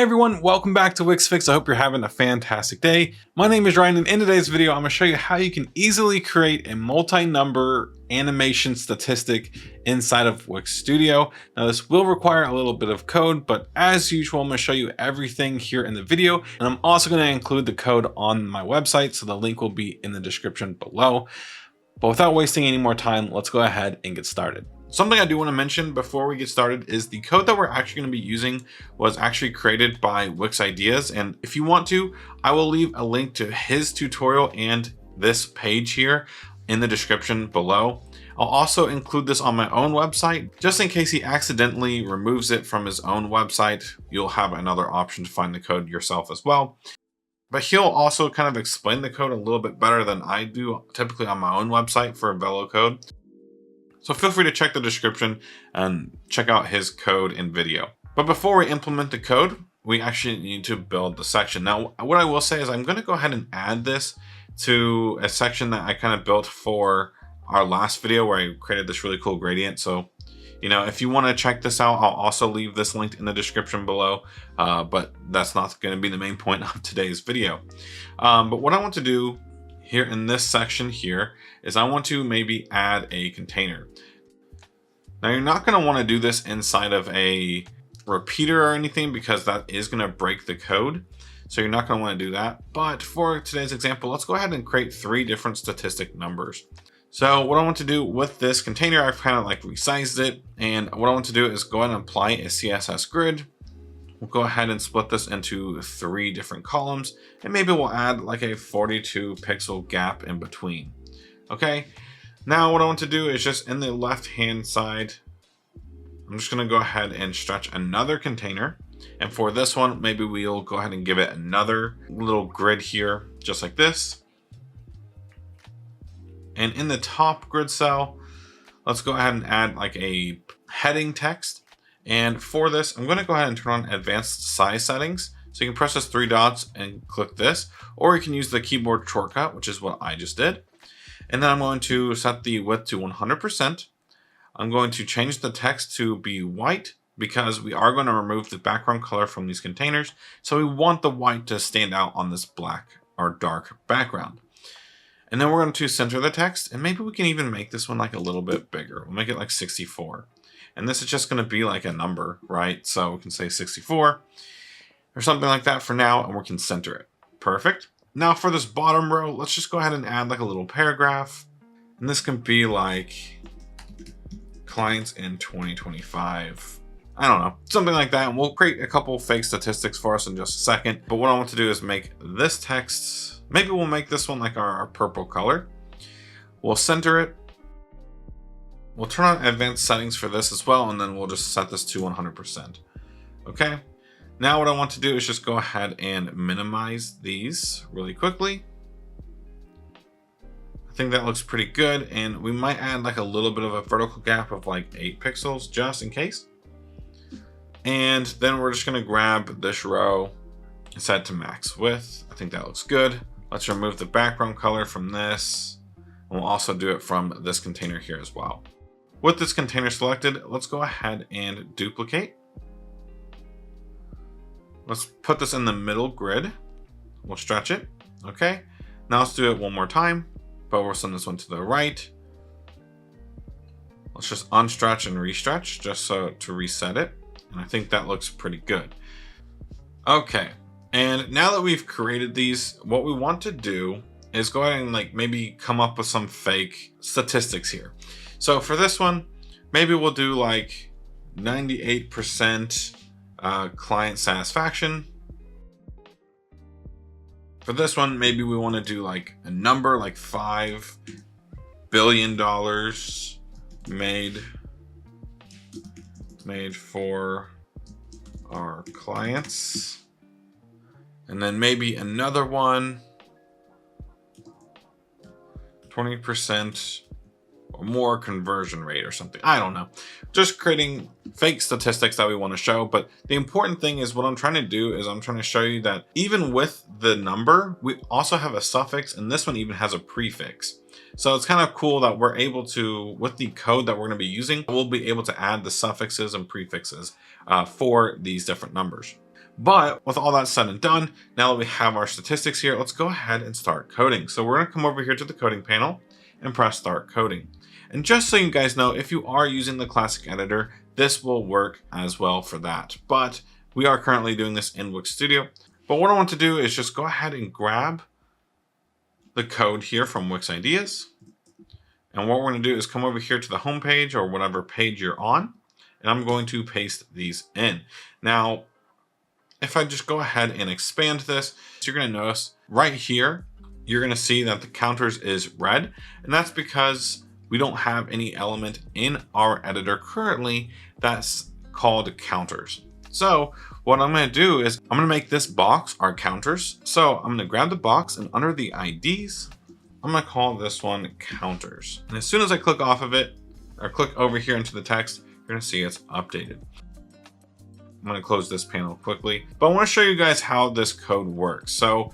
everyone, welcome back to Wix Fix. I hope you're having a fantastic day. My name is Ryan, and in today's video, I'm going to show you how you can easily create a multi-number animation statistic inside of Wix Studio. Now, this will require a little bit of code, but as usual, I'm going to show you everything here in the video, and I'm also going to include the code on my website, so the link will be in the description below. But without wasting any more time, let's go ahead and get started. Something I do want to mention before we get started is the code that we're actually going to be using was actually created by Wix Ideas. And if you want to, I will leave a link to his tutorial and this page here in the description below. I'll also include this on my own website, just in case he accidentally removes it from his own website. You'll have another option to find the code yourself as well. But he'll also kind of explain the code a little bit better than I do typically on my own website for Velo code. So feel free to check the description and check out his code and video. But before we implement the code, we actually need to build the section. Now, what I will say is I'm going to go ahead and add this to a section that I kind of built for our last video where I created this really cool gradient. So, you know, if you want to check this out, I'll also leave this linked in the description below. But that's not going to be the main point of today's video. But what I want to do here in this section here is I want to maybe add a container. Now, you're not going to want to do this inside of a repeater or anything because that is going to break the code. So you're not going to want to do that. But for today's example, let's go ahead and create 3 different statistic numbers. So what I want to do with this container, I've kind of like resized it. And what I want to do is go ahead and apply a CSS grid. We'll go ahead and split this into 3 different columns, and maybe we'll add like a 42 pixel gap in between. Okay, now what I want to do is just in the left hand side, I'm just going to go ahead and stretch another container. And for this one, maybe we'll go ahead and give it another little grid here, just like this. And in the top grid cell, let's go ahead and add like a heading text. And for this, I'm going to go ahead and turn on advanced size settings. So you can press those 3 dots and click this, or you can use the keyboard shortcut, which is what I just did. And then I'm going to set the width to 100%. I'm going to change the text to be white because we are going to remove the background color from these containers. So we want the white to stand out on this black or dark background. And then we're going to center the text, and maybe we can even make this one like a little bit bigger. We'll make it like 64. And this is just going to be like a number, right? So we can say 64 or something like that for now, and we can center it. Perfect. Now for this bottom row, let's just go ahead and add like a little paragraph. And this can be like clients in 2025. I don't know, something like that. And we'll create a couple fake statistics for us in just a second. But what I want to do is make this text, maybe we'll make this one like our purple color. We'll center it. We'll turn on advanced settings for this as well, and then we'll just set this to 100%. Okay, now what I want to do is just go ahead and minimize these really quickly. I think that looks pretty good, and we might add like a little bit of a vertical gap of like 8 pixels just in case. And then we're just going to grab this row and set it to max width. I think that looks good. Let's remove the background color from this, and we'll also do it from this container here as well. With this container selected, let's go ahead and duplicate. Let's put this in the middle grid. We'll stretch it. Okay. Now let's do it one more time, but we'll send this one to the right. Let's just unstretch and restretch just so to reset it. And I think that looks pretty good. Okay. And now that we've created these, what we want to do is go ahead and like maybe come up with some fake statistics here. So for this one, maybe we'll do like 98% client satisfaction. For this one, maybe we want to do like a number like $5 billion made for our clients. And then maybe another one, 20% or more conversion rate or something. I don't know. Just creating fake statistics that we want to show. But the important thing is what I'm trying to do is I'm trying to show you that even with the number, we also have a suffix, and this one even has a prefix. So it's kind of cool that we're able to, with the code that we're going to be using, we'll be able to add the suffixes and prefixes for these different numbers. But with all that said and done, now that we have our statistics here, let's go ahead and start coding. So we're going to come over here to the coding panel and press start coding. And just so you guys know, if you are using the classic editor, this will work as well for that. But we are currently doing this in Wix Studio. But what I want to do is just go ahead and grab the code here from Wix Ideas. And what we're going to do is come over here to the home page or whatever page you're on. And I'm going to paste these in. Now, if I just go ahead and expand this, so you're going to notice right here, you're going to see that the counters is red. And that's because we don't have any element in our editor currently that's called counters. So what I'm going to do is I'm going to make this box our counters. So I'm going to grab the box and under the IDs, I'm going to call this one counters. And as soon as I click off of it or click over here into the text, you're going to see it's updated. I'm going to close this panel quickly, but I want to show you guys how this code works. So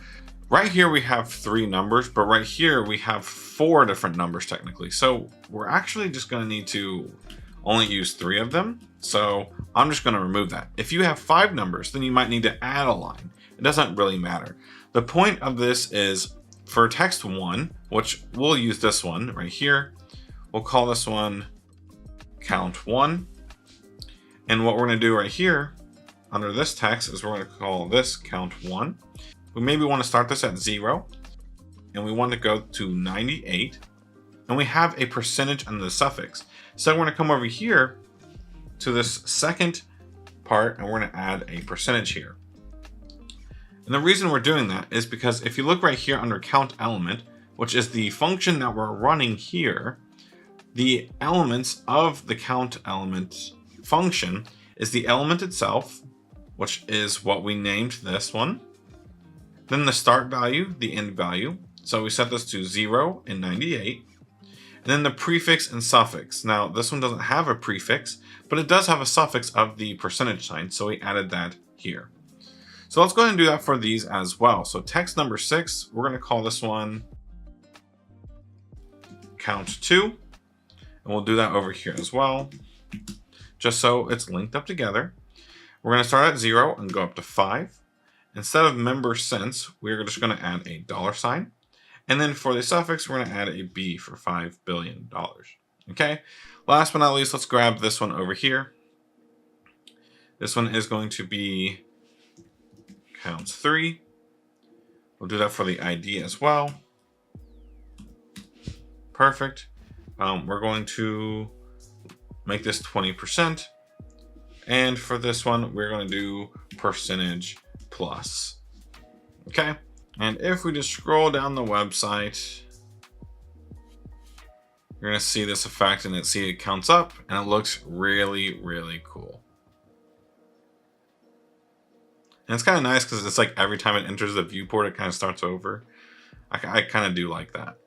right here we have 3 numbers, but right here we have 4 different numbers technically. So we're actually just going to need to only use 3 of them. So I'm just going to remove that. If you have 5 numbers, then you might need to add a line. It doesn't really matter. The point of this is for text 1, which we'll use this one right here. We'll call this one count 1. And what we're going to do right here under this text is we're going to call this count 1. We maybe want to start this at 0 and we want to go to 98 and we have a percentage under the suffix. So we're going to come over here to this second part and we're going to add a percentage here. And the reason we're doing that is because if you look right here under count element, which is the function that we're running here, the elements of the count element function is the element itself, which is what we named this one. Then the start value, the end value. So we set this to 0 and 98. And then the prefix and suffix. Now this one doesn't have a prefix, but it does have a suffix of the percentage sign. So we added that here. So let's go ahead and do that for these as well. So text number 6, we're going to call this one count 2. And we'll do that over here as well, just so it's linked up together. We're going to start at 0 and go up to 5. Instead of member since, we're just going to add a $sign. And then for the suffix, we're going to add a B for $5 billion. Okay. Last but not least, let's grab this one over here. This one is going to be counts 3. We'll do that for the ID as well. Perfect. We're going to make this 20%. And for this one, we're going to do percentage plus. Okay. And if we just scroll down the website, you're going to see this effect and it counts up and it looks really, really cool. And it's kind of nice because it's like every time it enters the viewport, it kind of starts over. I kind of do like that.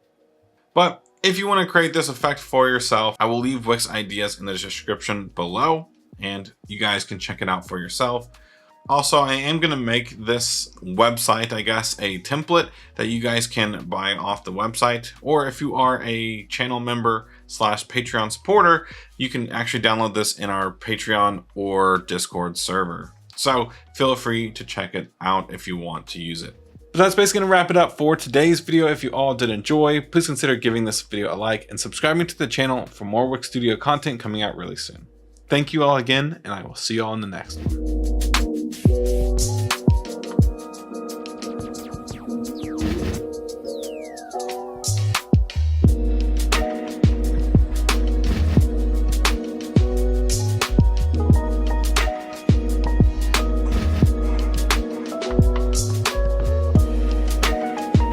But if you want to create this effect for yourself, I will leave Wix Ideas in the description below and you guys can check it out for yourself. Also, I am going to make this website, I guess, a template that you guys can buy off the website. Or if you are a channel member / Patreon supporter, you can actually download this in our Patreon or Discord server. So feel free to check it out if you want to use it. But that's basically going to wrap it up for today's video. If you all did enjoy, please consider giving this video a like and subscribing to the channel for more Wix Studio content coming out really soon. Thank you all again, and I will see you all in the next one.